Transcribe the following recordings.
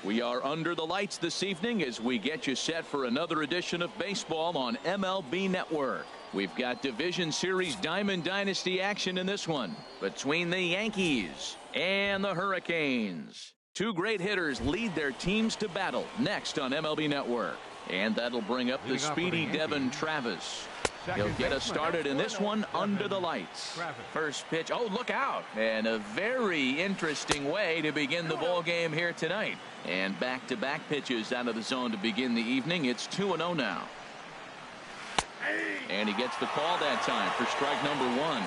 We are under the lights this evening as we get you set for another edition of baseball on MLB Network. We've got Division Series Diamond Dynasty action in this one between the Yankees and the Hurricanes. Two great hitters lead their teams to battle next on MLB Network. And that'll bring up the speedy Devin Travis. He'll get us started in this one under the lights. First pitch. Oh, look out. And a very interesting way to begin the ball game here tonight. And back-to-back pitches out of the zone to begin the evening. It's 2-0 now. And he gets the call that time for strike number one.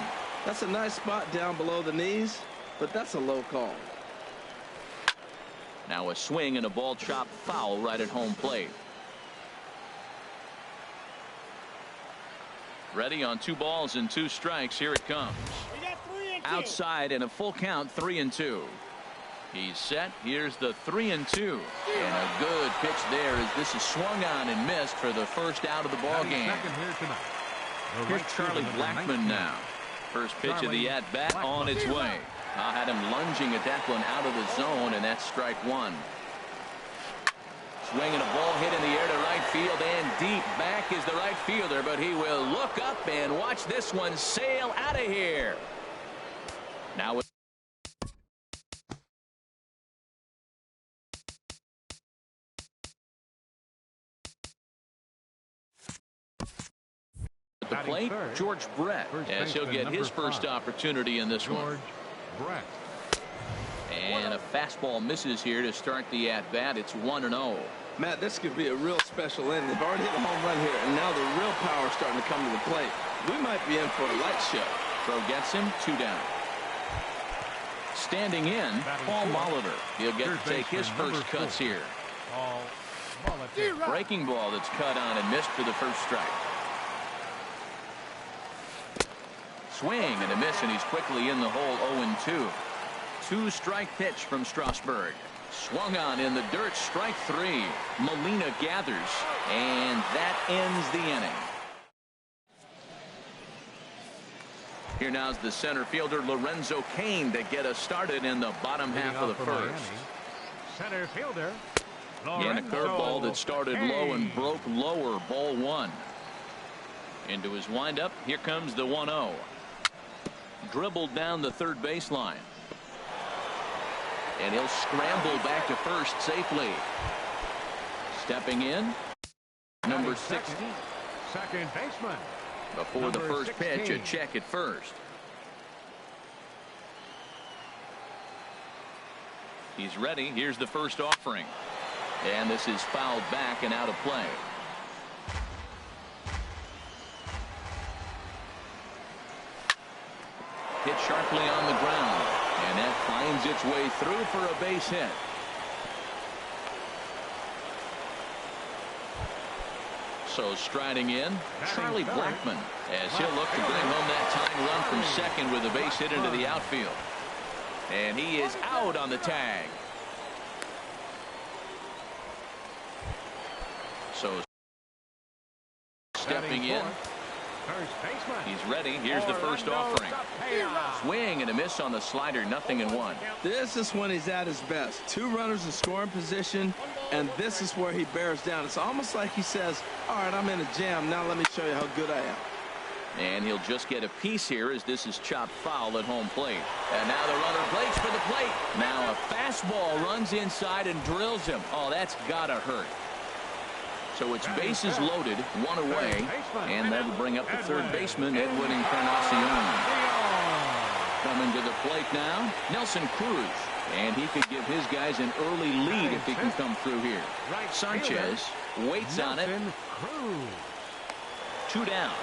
That's a nice spot down below the knees, but that's a low call. Now a swing and a ball chopped foul right at home plate. Ready on 2 balls and 2 strikes. Here it comes. Outside and a full count, 3-2. He's set. Here's the 3-2. And a good pitch there as this is swung on and missed for the first out of the ball game. Here's Charlie Blackmon now. First pitch of the at-bat on its way. I had him lunging at that one out of the zone, and that's strike one. Swinging a ball hit in the air to right field, and deep back is the right fielder, but he will look up and watch this one sail out of here. Now at the plate, George Brett, as he'll get his first opportunity in this one. And a fastball misses here to start the at-bat. It's 1-0. Matt, this could be a real special inning. They've already hit a home run here, and now the real power is starting to come to the plate. We might be in for a light show. Throw gets him, 2 down. Standing in, Paul Molitor. He'll get to take his first cuts here. Breaking ball that's cut on and missed for the first strike. Swing and a miss, and he's quickly in the hole. 0-2. 2-strike pitch from Strasburg. Swung on in the dirt, strike 3. Molina gathers, and that ends the inning. Here now's the center fielder Lorenzo Cain to get us started in the bottom half of the first. Center fielder. And a curveball that started low and broke lower. Ball 1. Into his windup. Here comes the 1-0. Dribbled down the third baseline. And he'll scramble back to first safely. Stepping in, number 60. Second baseman. Before the first pitch, a check at first. He's ready. Here's the first offering. And this is fouled back and out of play. Hit sharply on the ground. And that finds its way through for a base hit. So striding in, Charlie Blackmon, as he'll look to bring home that tying run from second with a base hit into the outfield. And he is out on the tag. So stepping in. He's ready. Here's the first offering. Swing and a miss on the slider. 0-1. This is when he's at his best. 2 runners in scoring position, and this is where he bears down. It's almost like he says, all right, I'm in a jam. Now let me show you how good I am. And he'll just get a piece here as this is chopped foul at home plate. And now the runner breaks for the plate. Now a fastball runs inside and drills him. Oh, that's gotta hurt. So it's bases loaded, 1 away, and that'll bring up the third baseman, Edwin Encarnacion. Coming to the plate now, Nelson Cruz. And he could give his guys an early lead if he can come through here. Sanchez waits on it. 2 down.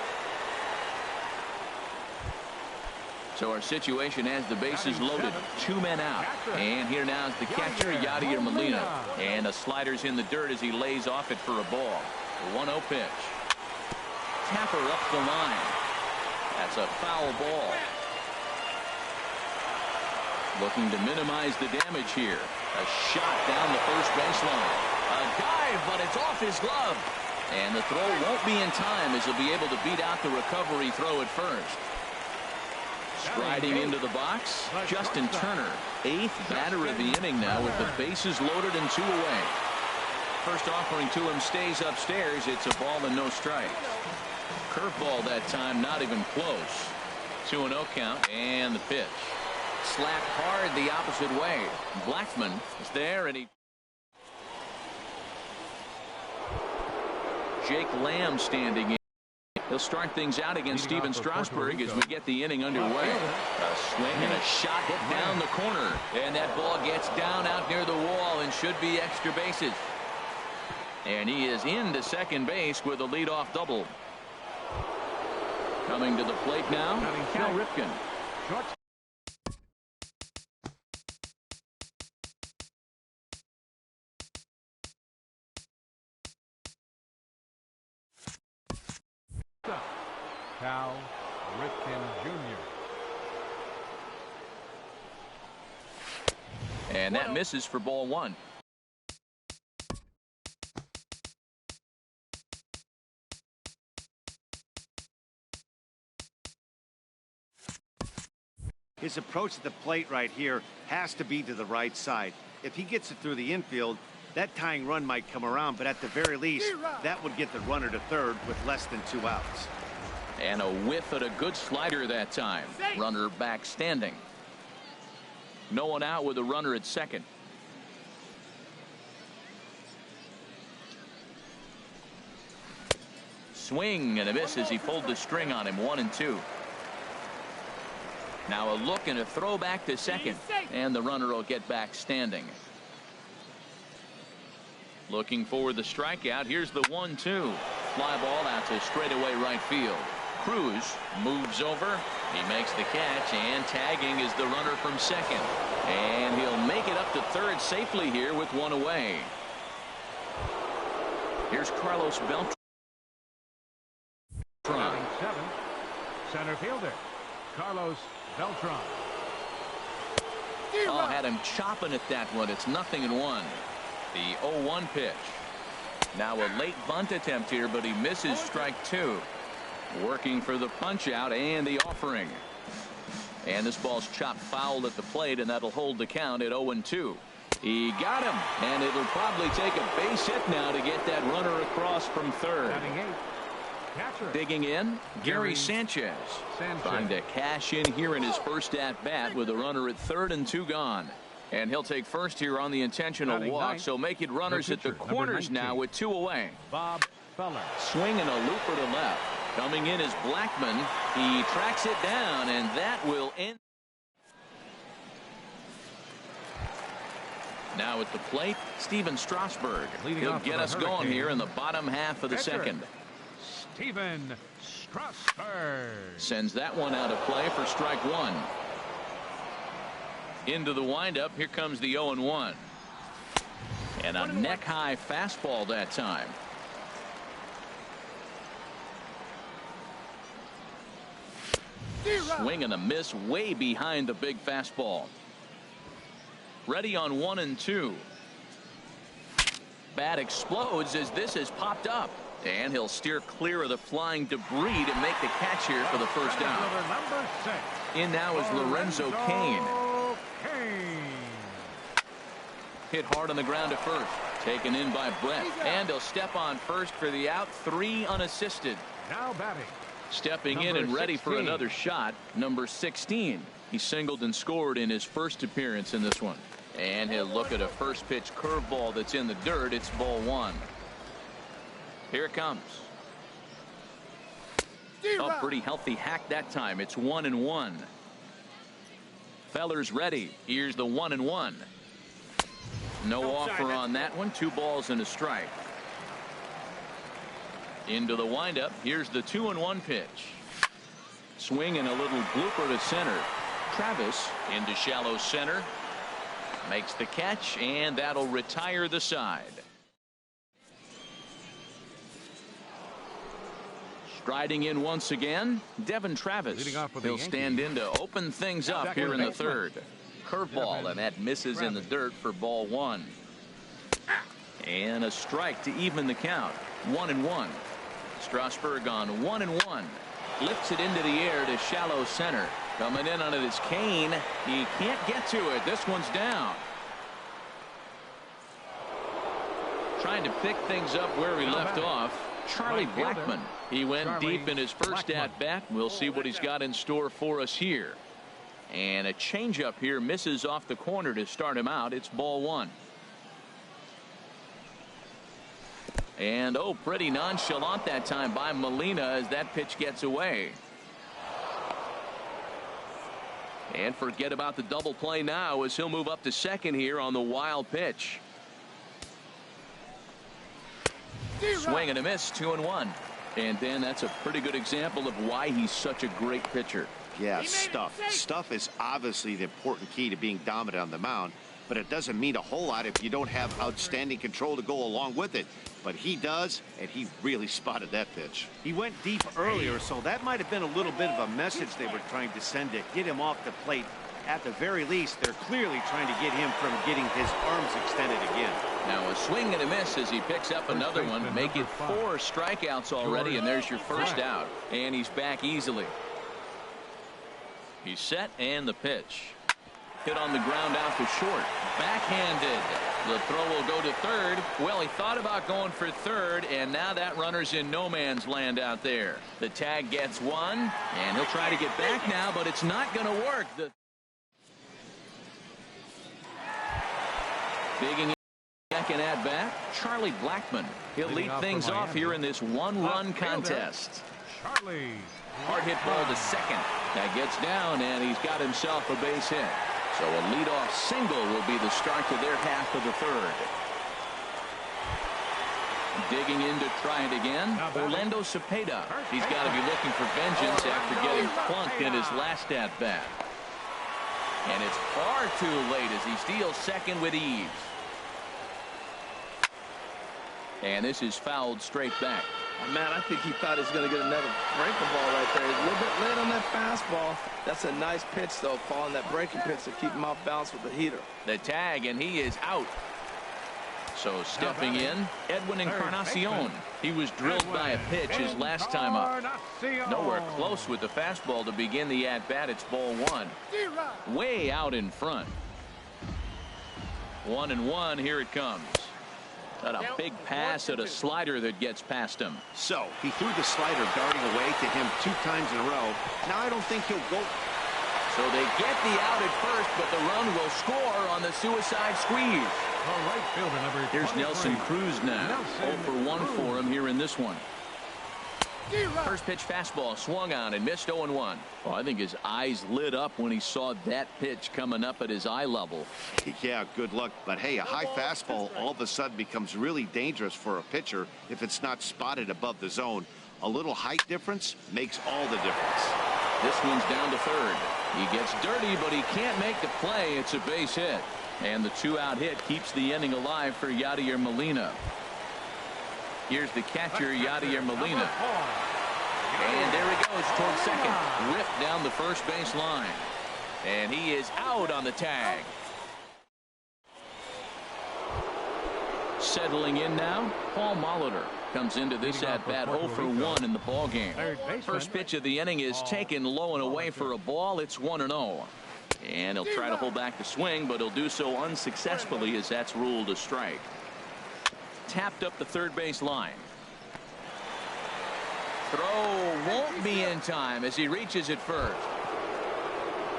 So our situation has the bases loaded, 2 men out. And here now is the catcher, Yadier Molina. And a slider's in the dirt as he lays off it for a ball. The 1-0 pitch. Tapper up the line. That's a foul ball. Looking to minimize the damage here. A shot down the first baseline. A dive, but it's off his glove. And the throw won't be in time as he'll be able to beat out the recovery throw at first. Striding into the box, Justin Turner, 8th batter of the inning now with the bases loaded and 2 away. First offering to him stays upstairs. It's a ball and no strikes. Curveball that time, not even close. 2-0 count, and the pitch. Slapped hard the opposite way. Blackman is there, and Jake Lamb standing in. He'll start things out against Steven Strasburg as we get the inning underway. A swing and a shot hit down the corner, and that ball gets down out near the wall and should be extra bases. And he is into second base with a leadoff double. Coming to the plate now, Cal Ripken. Cal Ripken Jr. And that misses for ball 1. His approach at the plate right here has to be to the right side. If he gets it through the infield, that tying run might come around, but at the very least, that would get the runner to third with less than 2 outs. And a whiff at a good slider that time. Runner back standing. No one out with a runner at second. Swing and a miss as he pulled the string on him. 1-2. Now a look and a throw back to second, and the runner will get back standing. Looking for the strikeout. Here's the 1-2. Fly ball out to straightaway right field. Cruz moves over. He makes the catch, and tagging is the runner from second. And he'll make it up to third safely here with 1 away. Here's Carlos Beltran. Batting 7th, center fielder Carlos Beltran. Oh, had him chopping at that one. It's 0-1. The 0-1 pitch. Now a late bunt attempt here, but he misses strike 2. Working for the punch out and the offering. And this ball's chopped foul at the plate, and that'll hold the count at 0-2. He got him, and it'll probably take a base hit now to get that runner across from third. Batting 8th, catcher. Digging in, Gary Sanchez. Trying to cash in here in his first at bat with a runner at third and 2 gone. And he'll take first here on the intentional walk, so make it runners at the corners now with 2 away. Bob Feller. Swinging a looper to left. Coming in is Blackman. He tracks it down, and that will end. Now at the plate, Steven Strasburg. He'll get us going here in the bottom half of the second. Steven Strasburg sends that one out of play for strike 1. Into the windup. Here comes the 0-1. And a neck high fastball that time. Swing and a miss way behind the big fastball. Ready on 1-2. Bat explodes as this has popped up. And he'll steer clear of the flying debris to make the catch here for the first down. Number 6. In now is Lorenzo Cain. Hit hard on the ground at first. Taken in by Brett. And he'll step on first for the out. 3 unassisted. Now batting. Stepping in and ready for another shot. Number 16. He singled and scored in his first appearance in this one. And he'll look at a first pitch curveball that's in the dirt. It's ball 1. Here it comes. A pretty healthy hack that time. It's 1-1. Feller's ready. Here's the 1-1. No offer on that one. 2 balls and a strike. Into the windup. Here's the 2-1 pitch. Swing and a little blooper to center. Travis into shallow center. Makes the catch, and that'll retire the side. Striding in once again, Devin Travis. He'll stand in to open things up here in the third. Curveball, and that misses in the dirt for ball 1. And a strike to even the count. 1-1. Strasburg on 1-1. Lifts it into the air to shallow center. Coming in on it is Kane. He can't get to it. This one's down. Trying to pick things up where he left off. Charlie Blackmon. He went deep in his first at-bat. We'll see what he's got in store for us here. And a changeup here misses off the corner to start him out. It's ball one. And oh, pretty nonchalant that time by Molina as that pitch gets away. And forget about the double play now as he'll move up to second here on the wild pitch. Swing and a miss, 2-1. And then that's a pretty good example of why he's such a great pitcher. Yeah, stuff is obviously the important key to being dominant on the mound, but it doesn't mean a whole lot if you don't have outstanding control to go along with it. But he does, and he really spotted that pitch. He went deep earlier, so that might have been a little bit of a message they were trying to send to get him off the plate. At the very least, they're clearly trying to get him from getting his arms extended again. Now a swing and a miss as he picks up another one. Make it 4 strikeouts already, and there's your first out. And he's back easily. He's set, and the pitch. Hit on the ground out to short. Backhanded. The throw will go to third. Well, he thought about going for third, and now that runner's in no man's land out there. The tag gets one, and he'll try to get back now, but it's not going to work. Digging in second at bat, Charlie Blackmon. He'll lead things off here in this one-run contest. Charlie. Hard hit ball to second. That gets down, and he's got himself a base hit. So a leadoff single will be the start to their half of the third. Digging in to try it again, Orlando Cepeda. He's got to be looking for vengeance after getting plunked in his last at bat. And it's far too late as he steals second with ease. And this is fouled straight back. Oh, man, I think he thought he was going to get another breaking ball right there. He's a little bit late on that fastball. That's a nice pitch, though, following that breaking pitch to keep him off balance with the heater. The tag, and he is out. So stepping in, Edwin Encarnacion. He was drilled by a pitch his last time up. Nowhere close with the fastball to begin the at-bat. It's ball one. Way out in front. 1-1, here it comes. Got a big pass at a slider that gets past him. So he threw the slider darting away to him 2 times in a row. Now I don't think he'll go. So they get the out at first, but the run will score on the suicide squeeze. Right fielder, number Here's Nelson Cruz now. 0 for 1 for him here in this one. First pitch fastball swung on and missed 0-1. Well, I think his eyes lit up when he saw that pitch coming up at his eye level. Yeah, good luck. But hey, a high fastball all of a sudden becomes really dangerous for a pitcher if it's not spotted above the zone. A little height difference makes all the difference. This one's down to third. He gets dirty, but he can't make the play. It's a base hit. And the 2-out hit keeps the inning alive for Yadier Molina. Here's the catcher, Yadier Molina. And there he goes towards second. Ripped down the first base line. And he is out on the tag. Settling in now, Paul Molitor comes into this at-bat 0 for 1 in the ballgame. First pitch of the inning is taken low and away for a ball. It's 1-0. And he'll try to hold back the swing, but he'll do so unsuccessfully as that's ruled a strike. Tapped up the third base line. Throw won't be in time as he reaches it first.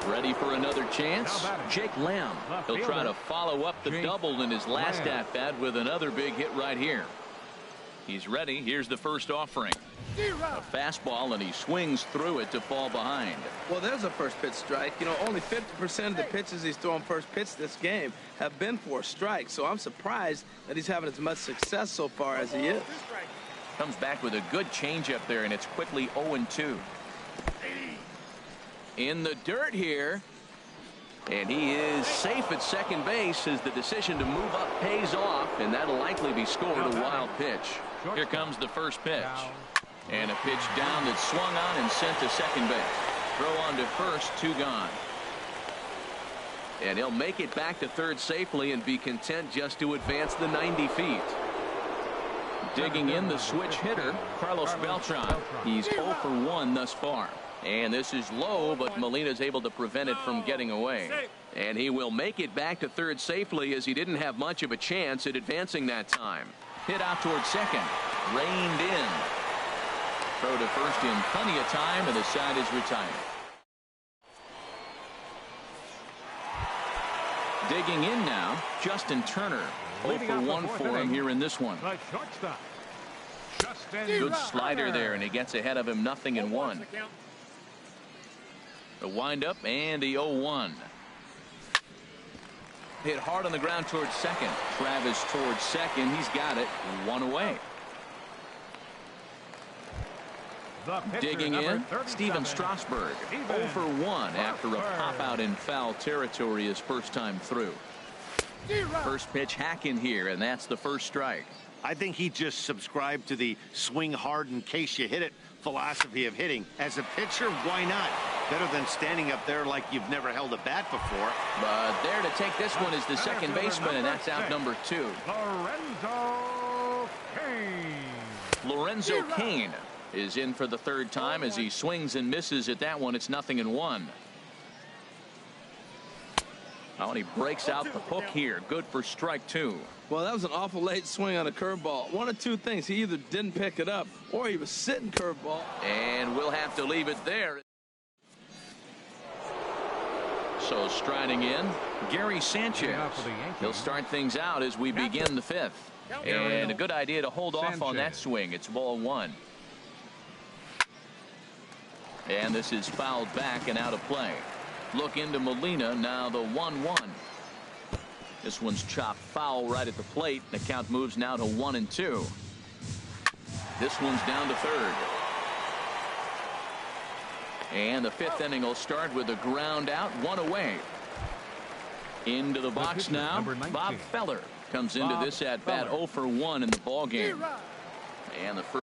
Ready for another chance. Jake Lamb. He'll try to follow up the double in his last at-bat with another big hit right here. He's ready. Here's the first offering. A fastball, and he swings through it to fall behind. Well, there's a first pitch strike. You know, only 50% of the pitches he's throwing first pitch this game have been for a strike. So I'm surprised that he's having as much success so far as he is. Comes back with a good changeup there, and it's quickly 0-2. In the dirt here. And he is safe at second base as the decision to move up pays off, and that'll likely be scored a wild pitch. Here comes the first pitch. And a pitch down that's swung on and sent to second base. Throw on to first, 2 gone. And he'll make it back to third safely and be content just to advance the 90 feet. Digging in the switch hitter, Carlos Beltran. He's 0 for 1 thus far. And this is low, but Molina's able to prevent it from getting away. And he will make it back to third safely, as he didn't have much of a chance at advancing that time. Hit out towards second. Reined in. Throw to first in plenty of time, and the side is retired. Digging in now, Justin Turner. 0 for 1 for him here in this one. Good slider there, and he gets ahead of him, 0-1. The windup and the 0-1. Hit hard on the ground towards second. Travis towards second. He's got it. 1 away. Digging in, Steven Strasburg. 0 for 1 after a pop out in foul territory his first time through. First pitch hack in here, and that's the first strike. I think he just subscribed to the swing hard in case you hit it philosophy of hitting. As a pitcher, why not? Better than standing up there like you've never held a bat before. But there to take this one is the second baseman, and that's out number 2. Lorenzo Cain is in for the third time as he swings and misses at that one. It's 0-1. Oh, and he breaks out the hook here. Good for strike 2. Well, that was an awful late swing on a curveball. One of two things. He either didn't pick it up or he was sitting curveball. And we'll have to leave it there. So striding in, Gary Sanchez. He'll start things out as we begin the fifth. And a good idea to hold off on that swing. It's ball 1. And this is fouled back and out of play. Look into Molina, now the 1-1. This one's chopped foul right at the plate. The count moves now to 1-2. This one's down to third. And the fifth inning will start with a ground out, 1 away. Into the box now, Bob Feller comes into this at bat 0 for 1 in the ball game. And the first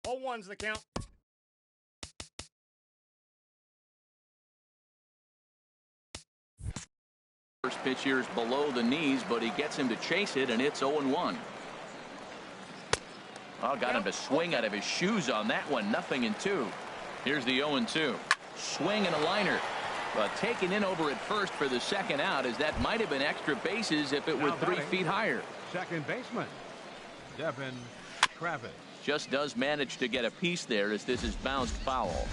0-1's the count. First pitch here is below the knees, but he gets him to chase it, and it's 0-1. Oh, got him to swing out of his shoes on that one. 0-2. Here's the 0-2. Swing and a liner. But taken in over at first for the second out, as that might have been extra bases if it were 3 feet higher. Second baseman, Devin Travis. Just does manage to get a piece there as this is bounced foul.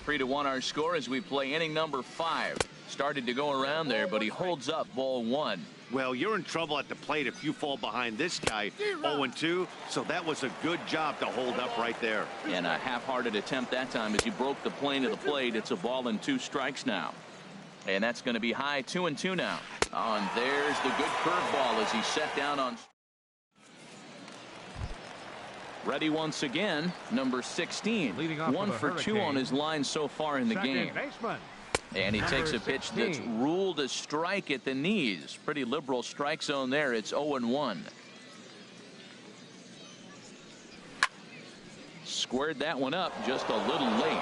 3-1 our score as we play inning number 5. Started to go around there, but he holds up ball 1. Well, you're in trouble at the plate if you fall behind this guy. 0-2, so that was a good job to hold up right there. And a half-hearted attempt that time as he broke the plane of the plate. It's a ball and 2 strikes now. And that's going to be high, 2-2 now. Oh, and there's the good curveball as he's set down on. Ready once again, number 16. 1 for 2 on his line so far in the game. Baseman. And he takes a pitch that's ruled a strike at the knees. Pretty liberal strike zone there. It's 0-1. Squared that one up just a little late.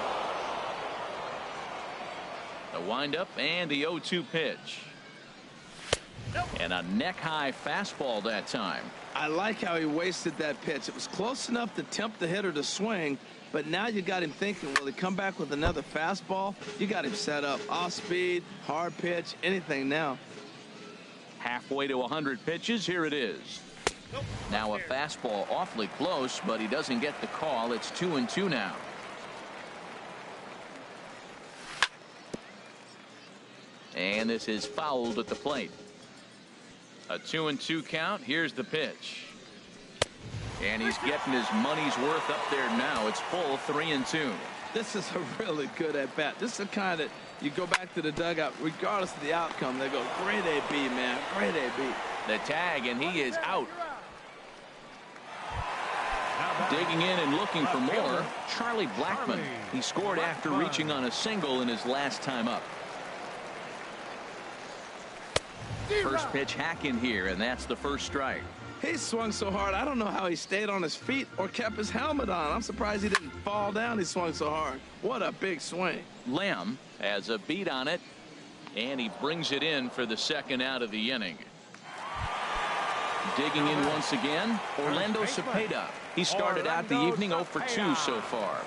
The windup and the 0-2 pitch. And a neck-high fastball that time. I like how he wasted that pitch. It was close enough to tempt the hitter to swing, but now you got him thinking, will he come back with another fastball? You got him set up. Off speed, hard pitch, anything now. Halfway to 100 pitches. Here it is. Now a fastball awfully close, but he doesn't get the call. It's 2-2 now. And this is fouled at the plate. A 2-2 count. Here's the pitch. And he's getting his money's worth up there now. It's full 3-2. This is a really good at-bat. This is the kind that you go back to the dugout, regardless of the outcome. They go, great AB, man, great AB. The tag, and he is out. Digging in and looking for more, Charlie Blackmon. He scored after reaching on a single in his last time up. First pitch hack in here, and that's the first strike. He swung so hard, I don't know how he stayed on his feet or kept his helmet on. I'm surprised he didn't fall down. He swung so hard. What a big swing. Lamb has a beat on it, and he brings it in for the second out of the inning. Digging in once again, Orlando Cepeda. He started out the evening 0 for 2 so far.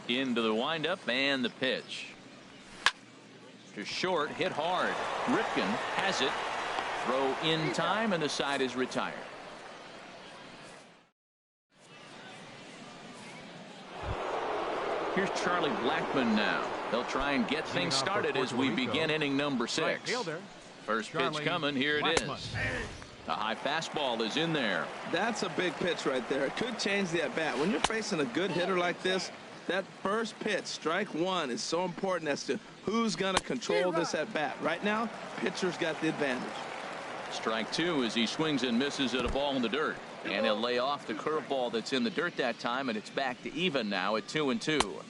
Into the windup and the pitch. To short, hit hard. Ripken has it. Throw in time, and the side is retired. Here's Charlie Blackmon now. They'll try and get things started as we begin inning number 6. First pitch coming. Here it is. A high fastball is in there. That's a big pitch right there. It could change the at-bat. When you're facing a good hitter like this, that first pitch, strike one, is so important as to who's going to control this at-bat. Right now, pitcher's got the advantage. Strike 2 as he swings and misses at a ball in the dirt. And he'll lay off the curveball that's in the dirt that time, and it's back to even now at 2-2.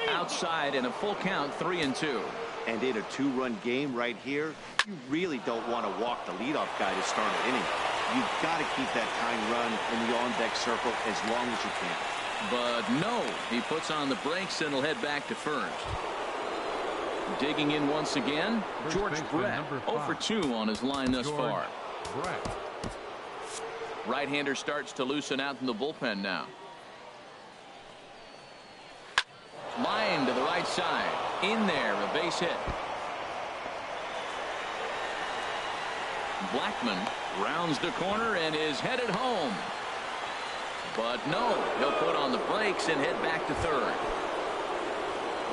Outside in a full count, 3-2. And in a 2-run game right here, you really don't want to walk the leadoff guy to start an inning. You've got to keep that tying run in the on-deck circle as long as you can. But no, he puts on the brakes and he'll head back to first. Digging in once again, George Brett, 0 for 2 on his line thus far. Right-hander starts to loosen out in the bullpen now. Line to the right side. In there, a base hit. Blackmon rounds the corner and is headed home. But no, he'll put on the brakes and head back to third.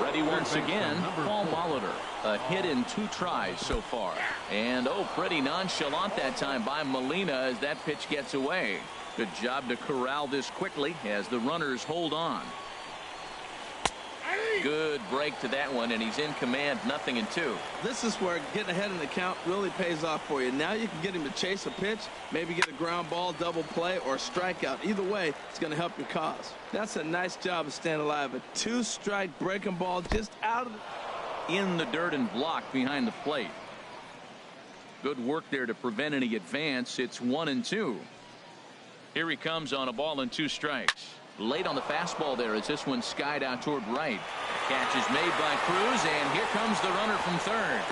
Ready once again, Paul Molitor. A hit in 2 tries so far. And pretty nonchalant that time by Molina as that pitch gets away. Good job to corral this quickly as the runners hold on. Good break to that one, and he's in command, 0-2. This is where getting ahead in the count really pays off for you. Now you can get him to chase a pitch, maybe get a ground ball, double play, or a strikeout. Either way, it's going to help your cause. That's a nice job of staying alive. A 2-strike breaking ball just out of in the dirt and blocked behind the plate. Good work there to prevent any advance. It's 1-2. Here he comes on a ball and 2 strikes. Late on the fastball there as this one skied out toward right. Catch is made by Cruz, and here comes the runner from third.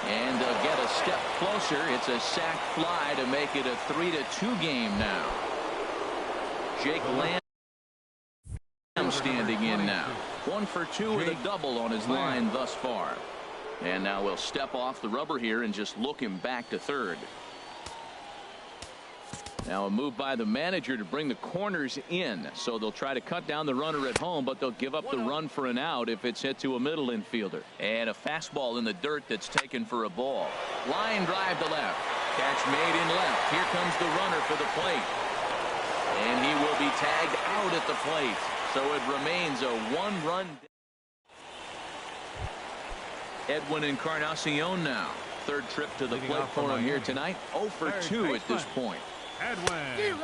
And they'll get a step closer. It's a sac fly to make it a 3-2 game now. Jake Lamb standing in now. 1 for 2 with a double on his line thus far. And now we'll step off the rubber here and just look him back to third. Now a move by the manager to bring the corners in. So they'll try to cut down the runner at home, but they'll give up the run for an out if it's hit to a middle infielder. And a fastball in the dirt that's taken for a ball. Line drive to left. Catch made in left. Here comes the runner for the plate. And he will be tagged out at the plate. So it remains a 1-run. Edwin Encarnacion now. Third trip to the plate for him here tonight. 0 for 2 at this point.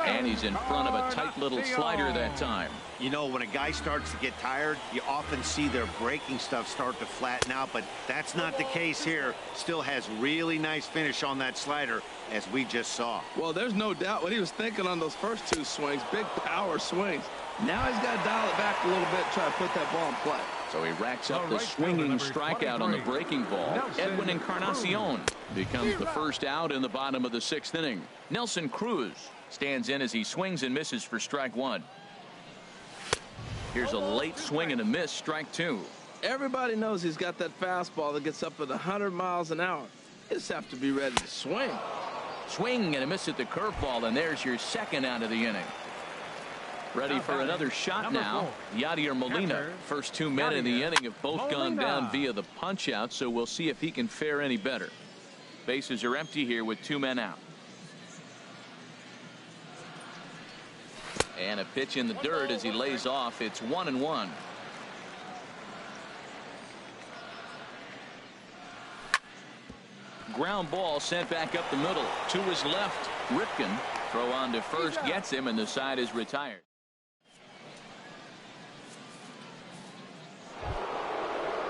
And he's in front of a tight little slider that time. You know, when a guy starts to get tired, you often see their breaking stuff start to flatten out, but that's not the case here. Still has really nice finish on that slider, as we just saw. Well, there's no doubt what he was thinking on those first 2 swings. Big power swings. Now he's got to dial it back a little bit, try to put that ball in play. So he racks up the swinging strikeout on the breaking ball. Edwin Encarnacion becomes the first out in the bottom of the 6th inning. Nelson Cruz stands in as he swings and misses for strike 1. Here's a late swing and a miss, strike 2. Everybody knows he's got that fastball that gets up at 100 miles an hour. You just have to be ready to swing. Swing and a miss at the curveball, and there's your second out of the inning. Ready for another shot now. Yadier Molina. First 2 men in the inning have both gone down via the punch out, so we'll see if he can fare any better. Bases are empty here with 2 men out. And a pitch in the dirt as he lays off. It's 1-1. Ground ball sent back up the middle. To his left. Ripken. Throw on to first gets him, and the side is retired.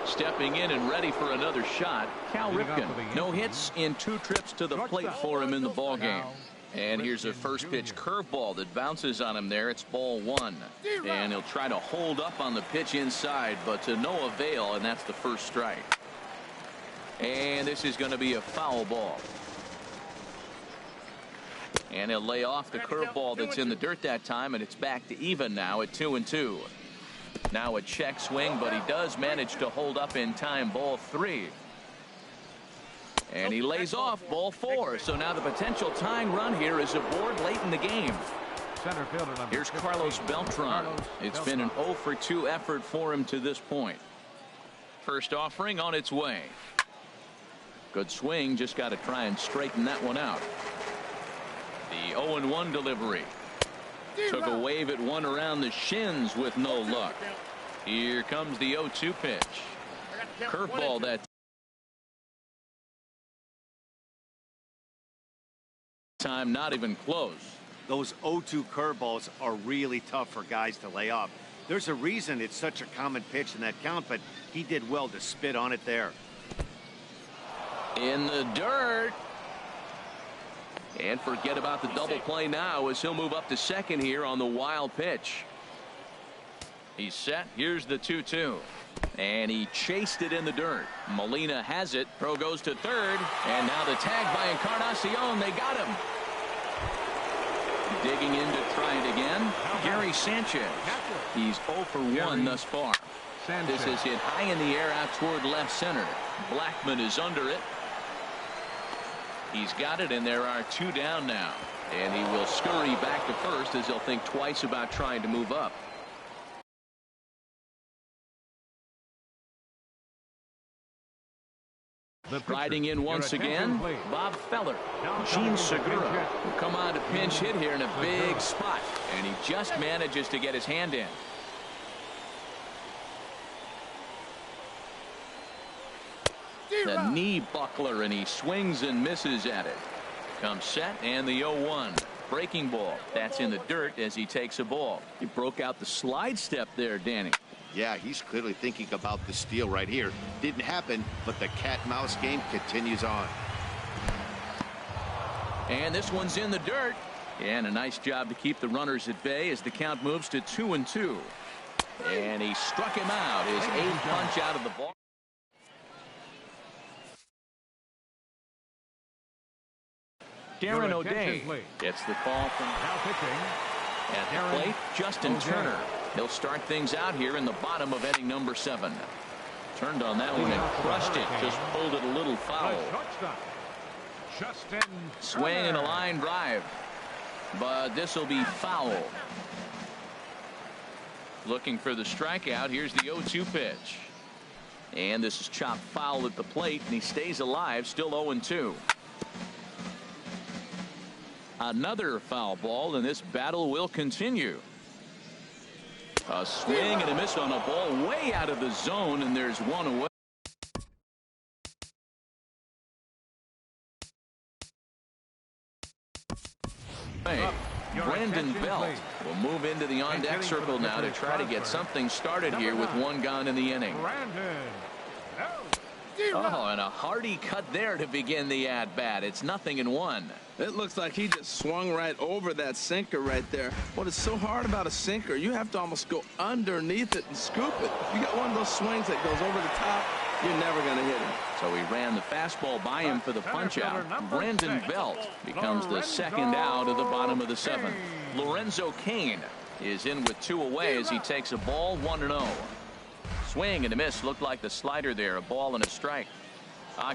Stepping in and ready for another shot, Cal Ripken. No hits in 2 trips to the plate for him in the ballgame. And here's a first pitch curveball that bounces on him there. It's ball 1. And he'll try to hold up on the pitch inside, but to no avail, and that's the first strike. And this is going to be a foul ball. And he'll lay off the curveball that's in the dirt that time, and it's back to even now at 2-2. Now a check swing, but he does manage to hold up in time. Ball 3. And he lays off ball 4. So now the potential tying run here is aboard late in the game. Center fielder number Here's 15. Carlos Beltran. It's been an 0 for 2 effort for him to this point. First offering on its way. Good swing, just got to try and straighten that one out. The 0-1 delivery. Took a wave at one around the shins with no luck. Here comes the 0-2 pitch. Curveball that time, not even close. Those 0-2 curveballs are really tough for guys to lay off. There's a reason it's such a common pitch in that count, but he did well to spit on it there. In the dirt. And forget about the double play now as he'll move up to second here on the wild pitch. He's set. Here's the 2-2. And he chased it in the dirt. Molina has it. Throw goes to third. And now the tag by Encarnacion. They got him. Digging in to try it again. Gary Sanchez. He's 0 for 1 thus far. This is hit high in the air out toward left center. Blackman is under it. He's got it, and there are 2 down now. And he will scurry back to first as he'll think twice about trying to move up. Riding in once again, Bob Feller. Gene Segura will come on to pinch hit here in a big spot. And he just manages to get his hand in. The knee buckler, and he swings and misses at it. Comes set, and the 0-1. Breaking ball. That's in the dirt as he takes a ball. He broke out the slide step there, Danny. Yeah, he's clearly thinking about the steal right here. Didn't happen, but the cat-mouse game continues on. And this one's in the dirt. And a nice job to keep the runners at bay as the count moves to 2-2. And he struck him out. His 8th punch out of the ball. Darren O'Day gets the call from at the plate. Justin Turner. He'll start things out here in the bottom of inning number 7. Turned on that one and crushed it. Just pulled it a little foul. Swing and a line drive. But this will be foul. Looking for the strikeout. Here's the 0-2 pitch. And this is chopped foul at the plate, and he stays alive, still 0-2. Another foul ball, and this battle will continue. A swing and a miss on a ball way out of the zone, and there's one away. Brandon Belt will move into the on-deck circle now to try to get something started here with 1 gone in the inning. Oh, and a hearty cut there to begin the at-bat. It's 0-1. It looks like he just swung right over that sinker right there. What is so hard about a sinker, you have to almost go underneath it and scoop it. If you got one of those swings that goes over the top, you're never going to hit him. So he ran the fastball by him for the punch-out. Brandon Belt becomes the second out of the bottom of the 7th. Lorenzo Cain is in with 2 away as he takes a ball, 1-0. Swing and a miss. Looked like the slider there. A ball and a strike.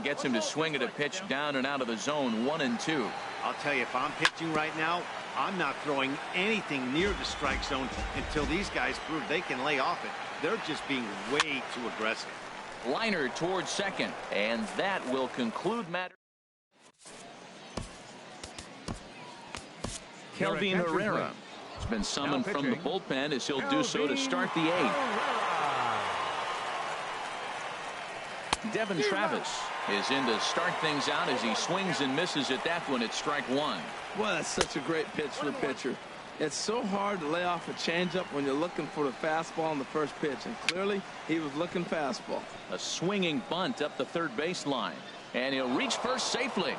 Gets him to swing at a pitch down and out of the zone. 1-2. I'll tell you, if I'm pitching right now, I'm not throwing anything near the strike zone until these guys prove they can lay off it. They're just being way too aggressive. Liner towards second, and that will conclude matters. Kelvin Herrera has been summoned from the bullpen as he'll do so to start the 8th. Devin Travis is in to start things out as he swings and misses at that one at strike 1. Well, that's such a great pitch for the pitcher. It's so hard to lay off a changeup when you're looking for the fastball on the first pitch, and clearly he was looking fastball. A swinging bunt up the third baseline, and he'll reach first safely.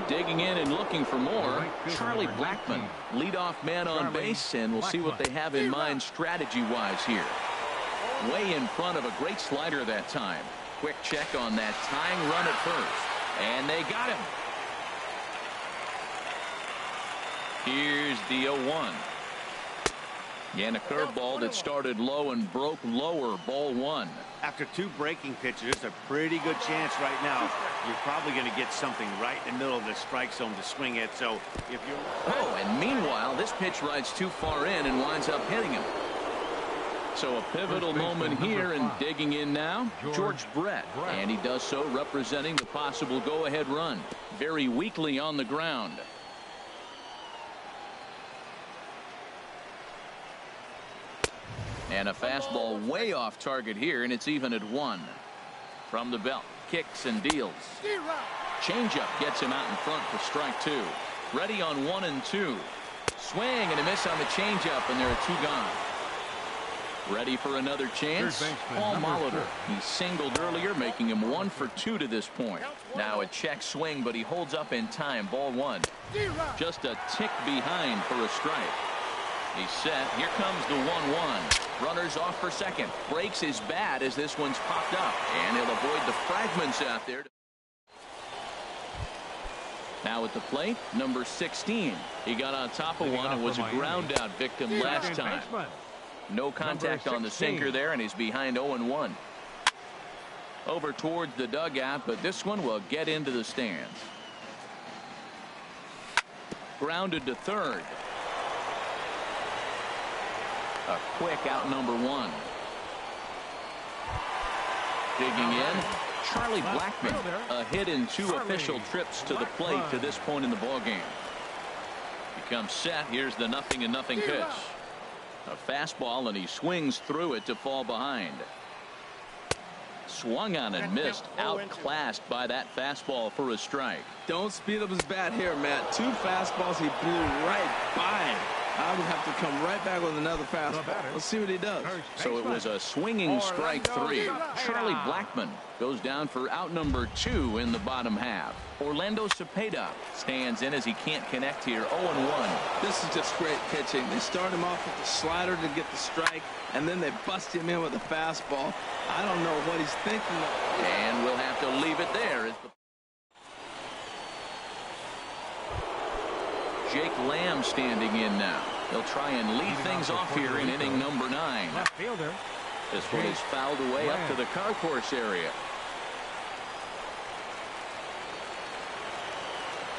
Digging in and looking for more, Charlie Blackman, leadoff man on base, and we'll see what they have in mind strategy-wise here. Way in front of a great slider that time. quick check on that tying run at first. And they got him. Here's the 0-1. And a curveball that started low and broke lower. Ball 1. After 2 breaking pitches, there's a pretty good chance right now you're probably going to get something right in the middle of the strike zone to swing at. So if you're... Oh, and meanwhile, this pitch rides too far in and winds up hitting him. So a pivotal moment here, and digging in now, George Brett. And he does so representing the possible go-ahead run. Very weakly on the ground. And a fastball way off target here, and it's even at 1. From the belt, kicks and deals. Changeup gets him out in front for strike 2. Ready on 1 and 2. Swing and a miss on the changeup, and there are 2 gone. Ready for another chance. Paul Molitor. He singled earlier, making him 1 for 2 to this point. Now a check swing, but he holds up in time. Ball 1. Just a tick behind for a strike. He's set. Here comes the 1-1. Runners off for second. Breaks his bat as this one's popped up. And he'll avoid the fragments out there. Now at the plate, number 16. He got on top of one and was a ground out victim last time. No contact on the sinker there, and he's behind 0-1. Over towards the dugout, but this one will get into the stands. Grounded to third. A quick out number 1. Digging in, Charlie Blackmon. A hit in 2 official trips to the plate to this point in the ballgame. Becomes set. Here's the 0-0 pitch. A fastball, and he swings through it to fall behind. Swung on and missed. Outclassed by that fastball for a strike. Don't speed up his bat here, Matt. 2 fastballs, he blew right by him. I would have to come right back with another fastball. Let's see what he does. So it was a swinging strike 3. Charlie Blackmon goes down for out number 2 in the bottom half. Orlando Cepeda stands in as he can't connect here. 0-1. This is just great pitching. They start him off with the slider to get the strike, and then they bust him in with a fastball. I don't know what he's thinking of. And we'll have to leave it there. Jake Lamb standing in now. They'll try and lead things off here in inning number 9. This one is fouled away up to the concourse area.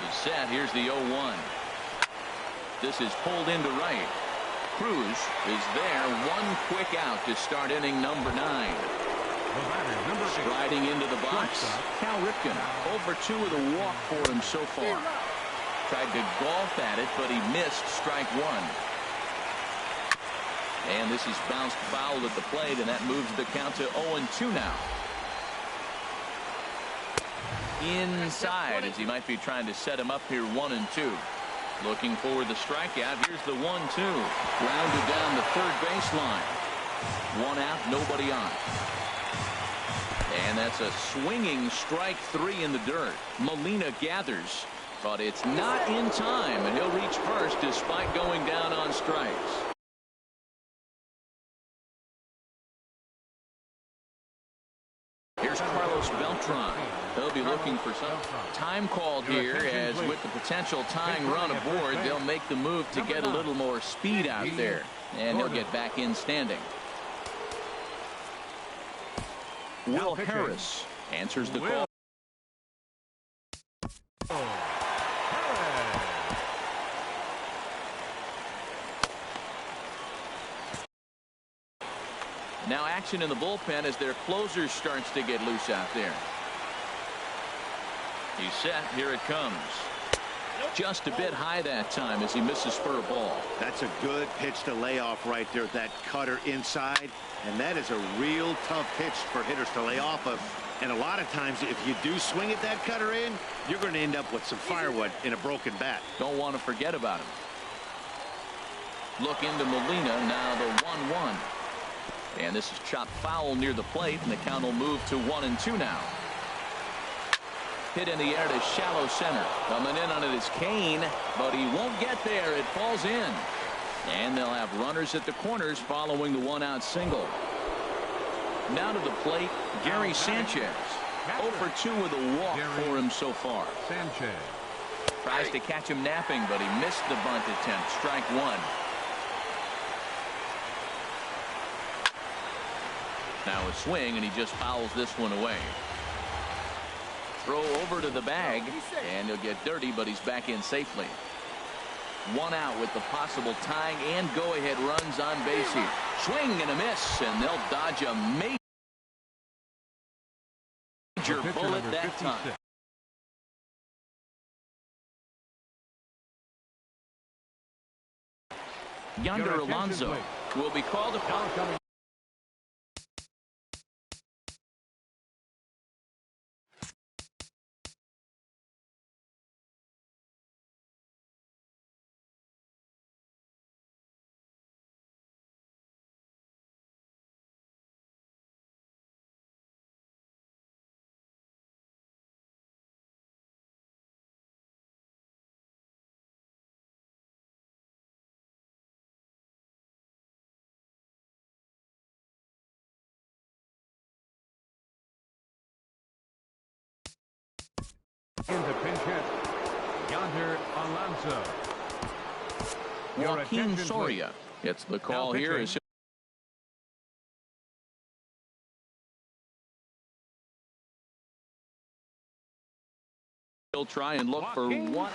He's set. Here's the 0-1. This is pulled into right. Cruz is there. 1 quick out to start inning number 9. Striding into the box, Cal Ripken. 0-2 with a walk for him so far. Tried to golf at it, but he missed strike 1. And this is bounced foul at the plate, and that moves the count to 0-2 now. Inside, as he might be trying to set him up here 1-2. Looking for the strikeout. Here's the 1-2. Grounded down the third baseline. 1 out, nobody on. And that's a swinging strike 3 in the dirt. Molina gathers. But it's not in time, and he'll reach first despite going down on strikes. Here's Carlos Beltran. They'll be looking for some time called here, as with the potential tying run aboard, they'll make the move to get a little more speed out there, and he'll get back in standing. Will Harris answers the call. Now action in the bullpen as their closer starts to get loose out there. He's set. Here it comes. Just a bit high that time as he misses for a ball. That's a good pitch to lay off right there. That cutter inside. And that is a real tough pitch for hitters to lay off of. And a lot of times, if you do swing at that cutter in, you're going to end up with some firewood in a broken bat. Don't want to forget about him. Look into Molina. Now the 1-1. And this is chopped foul near the plate, and the count will move to 1-2 now. Hit in the air to shallow center. Coming in on it is Kane, but he won't get there. It falls in. And they'll have runners at the corners following the 1-out single. Now to the plate, Gary Sanchez. 0 for 2 with a walk for him so far. Sanchez. Tries to catch him napping, but he missed the bunt attempt. Strike one. Now a swing, and he just fouls this one away. Throw over to the bag, and he'll get dirty, but he's back in safely. One out with the possible tying and go-ahead runs on base here. Swing and a miss, and they'll dodge a major bullet that time. Yonder Alonso will be called upon. In the pinch hit, Yonder Alonso. Joaquin Soria gets the call here. As he'll try and look for one.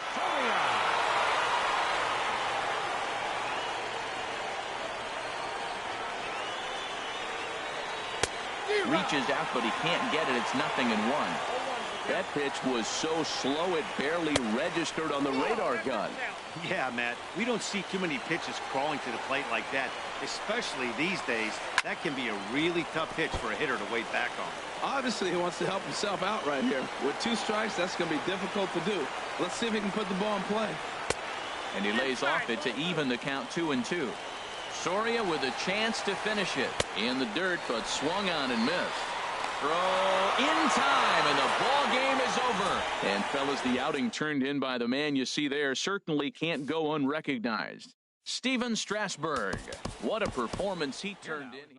Reaches out, but he can't get it. It's 0-1. That pitch was so slow it barely registered on the radar gun. Yeah, Matt, we don't see too many pitches crawling to the plate like that, especially these days. That can be a really tough pitch for a hitter to wait back on. Obviously, he wants to help himself out right here. With 2 strikes, that's going to be difficult to do. Let's see if he can put the ball in play. And he lays off it to even the count 2-2. Soria with a chance to finish it in the dirt, but swung on and missed. Throw in time, and the ball game is over. And fellas, the outing turned in by the man you see there certainly can't go unrecognized. Steven Strasburg. What a performance he turned in.